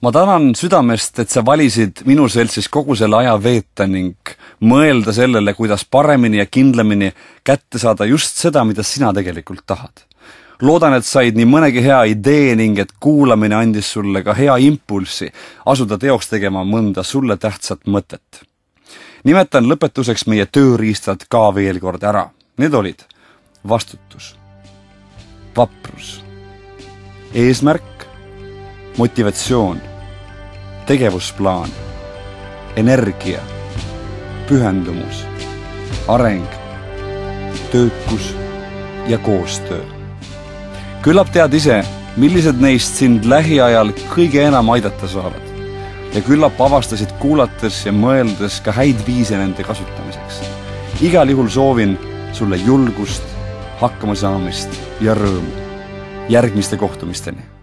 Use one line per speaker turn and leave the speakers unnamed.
Ma tänan südamest, et sa valisid minu seltsis kogu selle aja veeta ning mõelda sellele, kuidas paremini ja kindlamini kätte saada just seda, mida sina tegelikult tahad. Loodan, et said nii mõnegi hea idee ning et kuulamine andis sulle ka hea impulsi asuda teoks tegema mõnda sulle tähtsat mõtet. Nimetan lõpetuseks meie tööriistad ka veel kord ära. Need olid vastutus, vaprus, eesmärk, motivatsioon, tegevusplaan, energia, pühendumus, areng, töökus ja koostöö. Küllap tead ise, millised neist sind lähiajal kõige enam aidata saavad. Ja küllap avastasid kuulates ja mõeldes ka häid viise nende kasutamiseks. Igal juhul soovin sulle julgust, hakkamasaamist ja rõõmu. Järgmiste kohtumisteni.